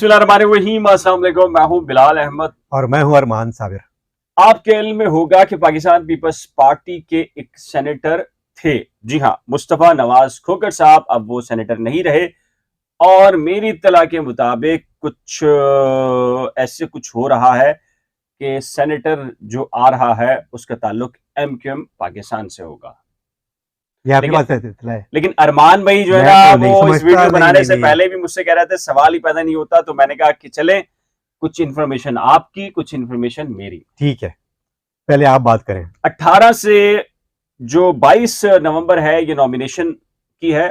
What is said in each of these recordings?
बिस्मिल्लाहिर्रहमानिर्रहीम, अस्सलाम वालेकुम। मैं हूं बिलाल अहमद और मैं हूं अरमान साबिर। आपके इल्म में होगा कि पाकिस्तान पीपल्स पार्टी के एक सेनेटर थे, जी हां, मुस्तफा नवाज खोखर साहब। अब वो सेनेटर नहीं रहे और मेरी इत्तला के मुताबिक कुछ ऐसे कुछ हो रहा है कि सेनेटर जो आ रहा है उसका ताल्लुक एमक्यूएम पाकिस्तान से होगा। ये आपके लेकिन पास इत्तला है? लेकिन अरमान भाई जो है मैं ना, तो नहीं वो इस समझता। वीडियो नहीं बनाने नहीं से नहीं, पहले भी मुझसे कह रहे थे सवाल ही पैदा नहीं होता, तो मैंने कहा कि चले कुछ इन्फॉर्मेशन आपकी, कुछ इन्फॉर्मेशन मेरी। ठीक है, पहले आप बात करें। 18 से जो 22 नवंबर है, ये नॉमिनेशन की है।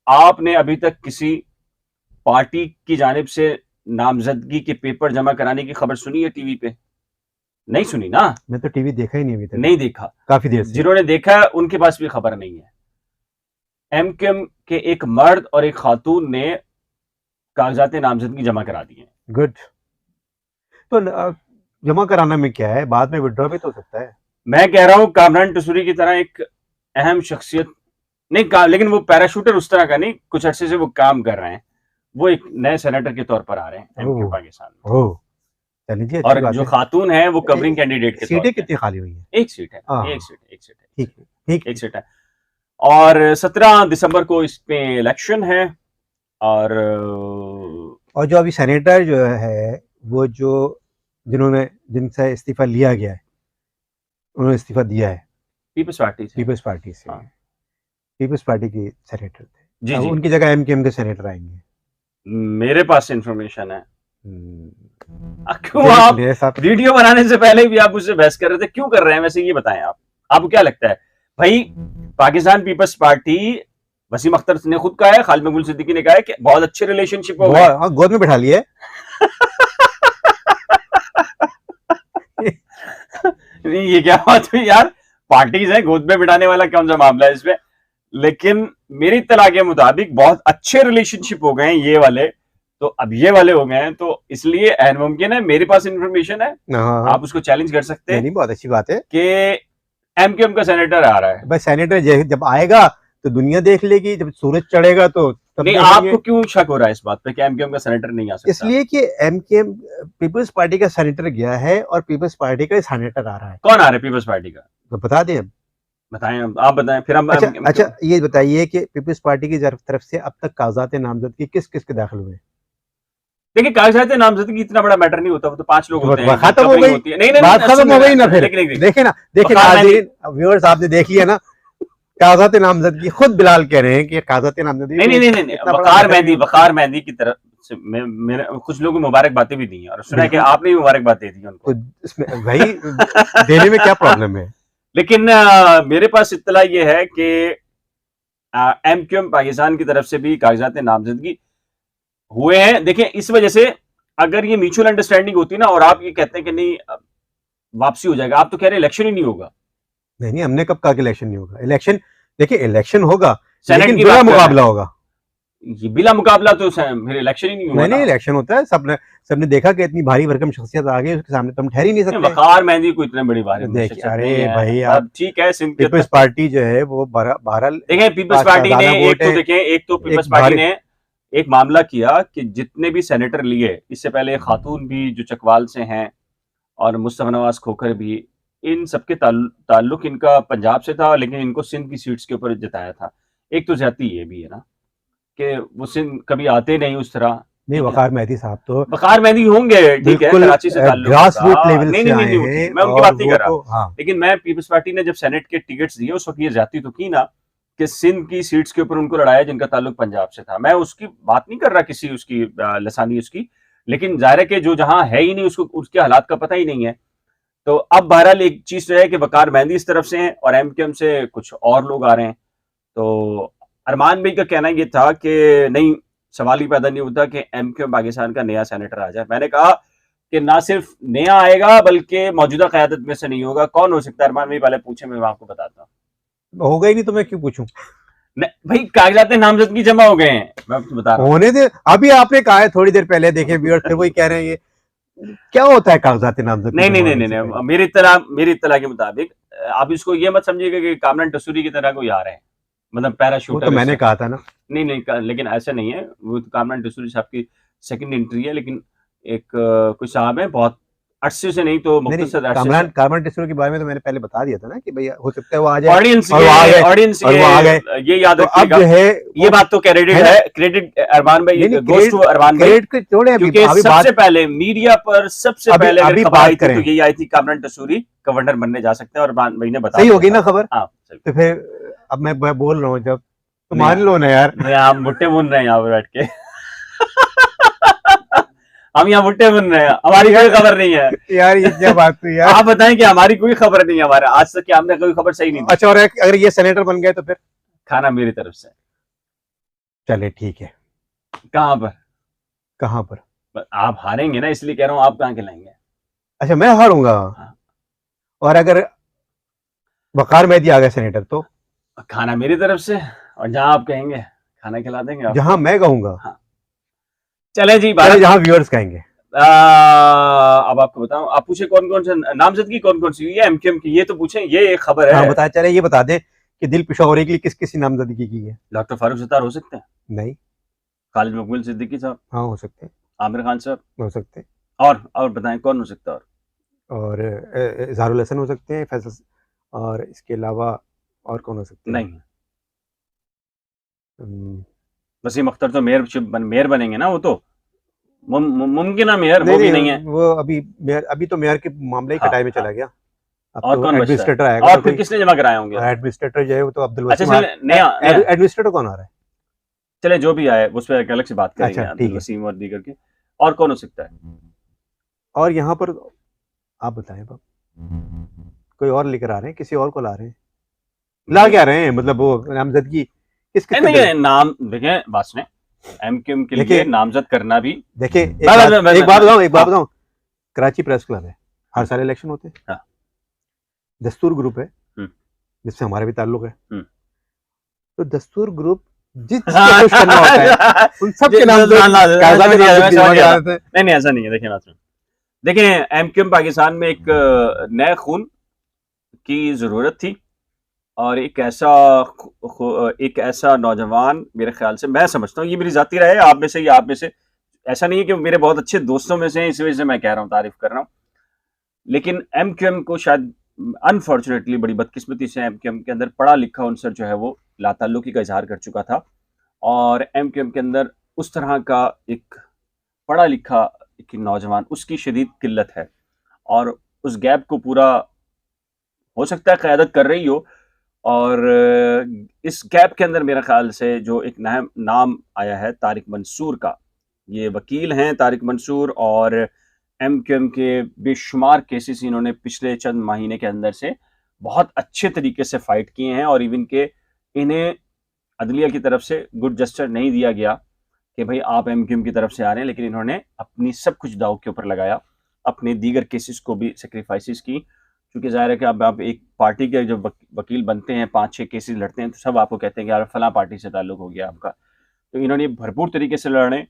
आपने अभी तक किसी पार्टी की जानिब से नामजदगी के पेपर जमा कराने की खबर सुनी है टीवी पे? नहीं सुनी ना? मैं तो टीवी देखा ही नहीं अभी तक। नहीं देखा। काफी देर से। जिन्होंने देखा है उनके पास भी खबर नहीं है। एमक्यूएम के एक मर्द और एक खातून ने कागजात नामजदगी जमा करा दी है। गुड। तो जमा कराना में क्या है, बाद में विड्रॉ भी तो हो सकता है। मैं कह रहा हूं कामरान टसूरी की तरह एक अहम शख्सियत नहीं का, लेकिन वो पैराशूटर उस तरह का नहीं, कुछ अरसे से वो काम कर रहे हैं। वो एक नए सेनेटर के तौर पर आ रहे हैं एमक्यू पाकिस्तान में। ओह, चलिए जी, अच्छी और बात जो है। खातून है वो कवरिंग कैंडिडेट के तौर सीटें पे। कितनी खाली हुई है? एक सीट है, एक सीट है, एक सीट है, ठीक ठीक एक सीट है। और 17 दिसंबर को इसमें इलेक्शन है। और जो अभी सेनेटर जो है, वो जो जिनसे इस्तीफा लिया गया है, उन्होंने इस्तीफा दिया है पीपल्स पार्टी से। पीपल्स पार्टी से। हाँ। पीपल्स पार्टी के सेनेटर थे। जी जी, उनकी जगह एमकेएम के सेनेटर आएंगे। मेरे पास इंफॉर्मेशन है। क्यों मेरे आप साथ वीडियो बनाने से पहले भी आप मुझसे बहस कर रहे थे? क्यों कर रहे हैं वैसे, ये बताएं आप। आपको क्या लगता है भाई? पाकिस्तान पीपल्स पार्टी, वसीम अख्तर ने खुद कहा है, खालिद मकबूल सिद्दीकी ने कहा है कि बहुत अच्छे रिलेशनशिप हो गए। गोद में बैठा लिए। ये क्या बात हुई यार? पार्टीज है, गोद में बिठाने वाला कौन सा मामला है इसमें? लेकिन मेरी इत्तला के मुताबिक बहुत अच्छे रिलेशनशिप हो गए हैं ये वाले, तो अब ये वाले हो गए हैं, तो इसलिए ऐन मुमकिन है, मेरे पास इंफॉर्मेशन है, आप उसको चैलेंज कर सकते हैं। नहीं, बहुत अच्छी बात है कि एमक्यूएम का सेनेटर आ रहा है। भाई, सेनेटर जब आएगा तो दुनिया देख लेगी, जब सूरज चढ़ेगा तो तब नहीं, आपको क्यों शक हो रहा है इस बात पे कि एमक्यूएम का सेनेटर नहीं आ सकता? इसलिए कि एमकेएम पीपल्स पार्टी का सेनेटर गया है और पीपल्स पार्टी का सेनेटर आ रहा है। कौन आ रहा है पीपल्स पार्टी का? तो बता दें। बताएं, आप बताएं फिर हम। अच्छा, ये बताइए कि पीपल्स पार्टी की तरफ से अब तक कागजात नामजदगी किस किस के दाखिल हुए? देखिए, कागजात नामजदगी इतना बड़ा मैटर नहीं होता, वो तो 5 लोग होते हैं, खत्म हो गई। नहीं, बात खत्म हो गई ना फिर। देखे ना, व्यूअर्स आपने देख लिया ना, कागजात नामजदगी खुद बिलाल कह रहे हैं कि कागजात नामजदगी नहीं, वकार मेहंदी की तरफ से मैंने कुछ लोगों को मुबारक बातें भी दी हैं और सुना है कि आपने भी मुबारक बातें दी उनको। इसमें भाई देने में क्या प्रॉब्लम है? लेकिन मेरे पास इत्तला ये है कि एमक्यूएम पाकिस्तान की तरफ से भी कागजात नामजदगी हुए हैं। देखिए, इस वजह से अगर ये म्यूचुअल अंडरस्टैंडिंग होती ना और आप ये कहते हैं कि नहीं वापसी हो जाएगा, आप तो कह रहे हैं इलेक्शन ही नहीं होगा। नहीं, हमने कब कहा कि इलेक्शन नहीं होगा? इलेक्शन, देखिए, इलेक्शन होगा लेकिन की बिला मुकाबला होगा। ये बिला मुकाबला तो फिर इलेक्शन ही नहीं होगा। नहीं, इलेक्शन होता है। सबने देखा कि इतनी भारी भरकम शख्सियत आ गई, उसके सामने तुम ठहर ही नहीं सकते। वकार मेहंदी को इतने बड़ी भारी देखिए, अरे भाई, आप ठीक है, पीपल्स पार्टी जो है वो बहरहाल देखें, पीपल्स पार्टी ने एक तो पीपल्स पार्टी ने एक मामला किया कि जितने भी सेनेटर लिए, इससे पहले खातून भी जो चकवाल से हैं और मुस्तफा नवाज खोखर भी, इन सबके ताल्लुक इनका पंजाब से था, लेकिन इनको सिंध की सीट्स के ऊपर जिताया था। एक तो ज्यादती ये भी है ना कि वो सिंध कभी आते नहीं उस तरह। नहीं, वकार मेहंदी साहब तो वकार मेहंदी होंगे, ठीक है, कराची से ताल्लुक, ग्रास रूट लेवल से नहीं, आए हैं, मैं उनकी बात नहीं कर रहा। हाँ। लेकिन मैं पीपल्स पार्टी ने जब सेनेट के टिकट्स दिए उस वक्त ये ज्यादती तो की ना कि सिंध की सीट्स के ऊपर उनको लड़ाया जिनका ताल्लुक पंजाब से था। मैं उसकी बात नहीं कर रहा, किसी उसकी लसानी उसकी, लेकिन जाहिर है कि जो जहां है ही नहीं उसको उसके हालात का पता ही नहीं है। तो अब बहरहाल एक चीज तो है कि वकार मेहंदी इस तरफ से हैं और एमक्यूएम से कुछ और लोग आ रहे हैं। तो अरमान भाई का कहना ये था कि नहीं, सवाल ही पैदा नहीं होता कि एमक्यूएम पाकिस्तान का नया सेनेटर आ जाए। मैंने कहा कि ना सिर्फ नया आएगा बल्कि मौजूदा क़यादत में से नहीं होगा। कौन हो सकता है? अरमान भाई पहले पूछे, मैं आपको बताता हूँ। होगा ही नहीं तो मैं क्यों पूछूं? भाई, कागजात नामजदगी जमा हो गए हैं, मैं आपको बता रहा हूं। होने दे, अभी आपने कहा है थोड़ी देर पहले, देखे व्यूअर्स फिर वही कह रहे हैं। ये क्या होता है कागजात नामजदगी? नहीं, मेरी इत्तला के मुताबिक आप इसको ये मत समझिएगा कि कामरान टसूरी की तरह कोई आ रहे हैं, मतलब पैराशूटर। तो मैंने कहा था ना। नहीं, लेकिन ऐसा नहीं है। वो कामरान टसूरी साहब की सेकंड एंट्री है, लेकिन एक कोई साहब है, बहुत अरसे से नहीं तो नहीं मुख्तसर अरसे कामरान से। कामरान टेस्टर के बारे में तो मैंने पहले बता दिया था ना कि भैया हो सकता है वो आ जाए ऑडियंस और वो आ गए ऑडियंस और वो आ गए। ये याद तो अब रखिएगा, जो है ये बात तो क्रेडिट है ना? है, क्रेडिट अरमान भाई, नहीं नहीं गोस टू अरमान भाई, क्रेडिट को छोड़े, अभी क्योंकि अभी सबसे बात पहले मीडिया पर सबसे अभी पहले अगर अभी खबर आई बात थी तो करें, यही आई थी, कामरान टसूरी गवर्नर बनने जा सकते हैं, और अरमान भाई ने बता सही हो दिया गई ना था। खबर। हाँ सही। तो फिर अब मैं बोल रहा हूँ जब तो नहीं मान लो ना यार। नहीं, आप भुट्टे बुन रहे हैं यहाँ पे बैठ के। हम यहाँ भुट्टे बुन रहे हैं, हमारी कोई खबर नहीं है। यार ये क्या बात हुई यार। आप बताएं कि हमारी कोई खबर नहीं है, हमारे आज तक कि हमने कोई खबर सही नहीं दी। अच्छा, और अगर ये सेनेटर बन गए तो फिर खाना मेरी तरफ से। चले ठीक है। कहाँ पर? कहाँ पर? आप हारेंगे ना, इसलिए कह रहा हूँ, आप कहाँ खिलाएंगे? अच्छा मैं हारूंगा। हाँ। और अगर वकार मेहदी आ गया सेनेटर तो खाना मेरी तरफ से, और जहां आप कहेंगे खाना खिला देंगे आपको। जहां मैं कहूंगा। हाँ चले जी, चले जहां व्यूअर्स कहेंगे। अब आपको बताऊं, आप पूछे कौन कौन से नामजदगी, कौन कौन सी, ये एमक्यूएम की, ये तो पूछे, ये एक खबर हाँ है। बता, चले ये बता दें कि दिल पिशावरी के लिए किस किस नामजदगी की है। डॉक्टर फारूक सत्तार हो सकते हैं, नहीं। खालिद मकबूल सिद्दीकी साहब, हाँ हो सकते हैं। आमिर खान साहब, हो सकते हैं। और बताएं कौन हो सकता है? और इजहारुल हसन हो सकते हैं, फैसल, और इसके अलावा और कौन हो सकते हैं? नहीं, हम्म, वसीम अख्तर तो मेयर बनेंगे ना, वो तो मुमकिन है मेयर, नहीं वो भी नहीं है। वो अभी तो मेयर के मामले ही हाँ, कटाई में हाँ। चला गया। अब और तो कौन बचता है? एडमिनिस्ट्रेटर आएगा और ना फिर कोई। किसने जमा कराए होंगे? एडमिनिस्ट्रेटर जो है वो तो अब्दुल अच्छा वसीम चले, नया एडमिनिस्ट्रेटर कौन आ रहा है? चले जो भी आए उस पर एक अलग से बात करेंगे, अच्छा अब्दुल ठीक है। वसीम और दीगर के। और कौन हो सकता है? और यहाँ पर आप बताएं बाप, कोई और लेकर आ रहे हैं, किसी और को ला रहे हैं, ला क्या रहे हैं, मतलब वो नामजदगी किस किस नहीं, देखिए नाम, देखें बात सुने, एमक्यूएम के लिए देखिए नामजद करना भी, देखिए बस, एक बात हाँ। बताऊं, कराची प्रेस क्लब है, हर साल इलेक्शन होते हैं। हाँ। दस्तूर ग्रुप है हम्म। जिससे हमारा भी ताल्लुक है। हम्म। तो दस्तूर ग्रुप जिसको खुश करना होता है उन सब के नाम नहीं नहीं नहीं, ऐसा नहीं है, देखिए बात सुने, देखें एमक्यूएम पाकिस्तान में एक नए खून की जरूरत थी, और एक ऐसा नौजवान, मेरे ख्याल से, मैं समझता हूँ, ये मेरी जाती राय है, आप में से या आप में से, ऐसा नहीं है कि मेरे बहुत अच्छे दोस्तों में से हैं, इस वजह से मैं कह रहा हूँ, तारीफ कर रहा हूँ, लेकिन एमक्यूएम को शायद अनफॉर्चुनेटली बड़ी बदकिस्मती से एमक्यूएम के अंदर पढ़ा लिखा उनसर जो है वो लाताल्लुकी का इजहार कर चुका था, और एमक्यूएम के अंदर उस तरह का एक पढ़ा लिखा एक नौजवान, उसकी शदीद किल्लत है, और उस गैप को पूरा, हो सकता है क़यादत कर रही हो, और इस गैप के अंदर मेरे ख्याल से जो एक नया नाम आया है तारिक मंसूर का, ये वकील हैं तारिक मंसूर, और एमक्यूएम के बेशुमार केसेस इन्होंने पिछले चंद महीने के अंदर से बहुत अच्छे तरीके से फाइट किए हैं, और इवन के इन्हें अदलिया की तरफ से गुड जस्टिस नहीं दिया गया कि भाई आप एमक्यूएम की तरफ से आ रहे हैं, लेकिन इन्होंने अपनी सब कुछ दाव के ऊपर लगाया, अपने दीगर केसेस को भी सेक्रीफाइसेस की, क्योंकि ज़ाहिर है कि अब आप एक पार्टी के जब वकील बनते हैं, 5-6 केसेस लड़ते हैं, तो सब आपको कहते हैं कि यार फलां पार्टी से ताल्लुक हो गया आपका, तो इन्होंने भरपूर तरीके से लड़े,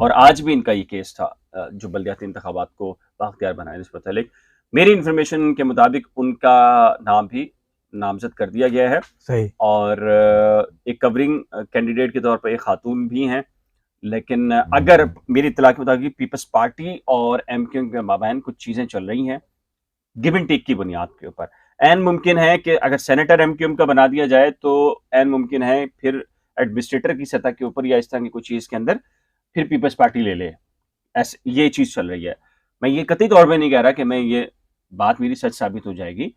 और आज भी इनका ये केस था जो बल्दियाती इंतखाबात को बाख्तियार बनाने निस्बत है, लेकिन मेरी इन्फॉर्मेशन के मुताबिक उनका नाम भी नामजद कर दिया गया है, सही। और एक कवरिंग कैंडिडेट के तौर पर एक खातून भी हैं, लेकिन अगर मेरी इत्तला के मुताबिक पीपल्स पार्टी और एमक्यूएम के माबैन कुछ चीज़ें चल रही हैं गिव एंड टेक की बुनियाद के ऊपर, एन मुमकिन है कि अगर सेनेटर एमक्यूएम का बना दिया जाए तो एन मुमकिन है फिर एडमिनिस्ट्रेटर की सतह के ऊपर या इस तरह की कुछ चीज़ के अंदर फिर पीपल्स पार्टी ले ले, ऐसे ये चीज़ चल रही है। मैं ये कतई तौर पे नहीं कह रहा कि मैं ये बात मेरी सच साबित हो जाएगी,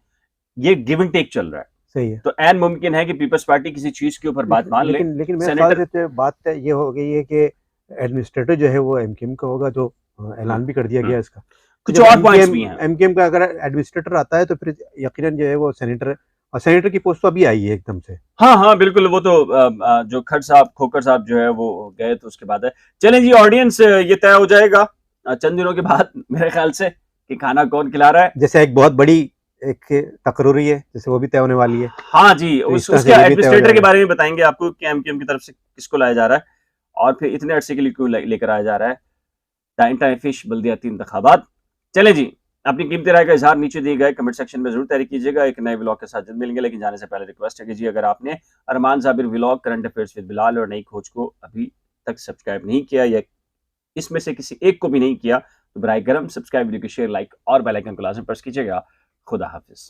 ये गिव एंड टेक चल रहा है, सही है। तो एन मुमकिन है कि पीपल्स पार्टी किसी चीज़ के ऊपर बात मान ले, लेकिन मेरे ख्याल से बात ये हो गई है कि एडमिनिस्ट्रेटर जो है वो एमक्यूएम का होगा, जो ऐलान भी कर दिया गया इसका। कुछ और पॉइंट्स भी हैं। एमक्यूएम का अगर एडमिनिस्ट्रेटर आता है तो फिर यकीनन जो है वो सेनेटर, और सेनेटर की पोस्ट तो अभी आई है एकदम से। हाँ बिल्कुल, वो तो जो खोकर साहब जो है वो गए तो उसके बाद है। चलें जी ऑडियंस, ये तय हो जाएगा चंद दिनों के बाद मेरे ख्याल से कि खाना कौन खिला रहा है। जैसे एक बहुत बड़ी एक तकरूरी है, जैसे वो भी तय होने वाली है। हाँ जी, तो उसके एडमिनिस्ट्रेटर के बारे में बताएंगे आपको कि एमक्यूएम की तरफ से किसको लाया जा रहा है, और फिर इतने अरसे के लिए क्यों लेकर आया जा रहा है। टाइम फिश बल्दियाती इंतखाबात। चले जी, अपनी कीमती राय का इजहार नीचे दिए गए कमेंट सेक्शन में जरूर तहरीक कीजिएगा। एक नए व्लॉग के साथ जल्द मिलेंगे, लेकिन जाने से पहले रिक्वेस्ट है कि जी अगर आपने Arman Sabir vlog current affairs with Bilal और नई खोज को अभी तक सब्सक्राइब नहीं किया या इसमें से किसी एक को भी नहीं किया तो बराए करम सब्सक्राइब वीडियो को शेयर लाइक और बेल आइकन को लाजमी प्रेस कीजिएगा। खुदा हाफिज।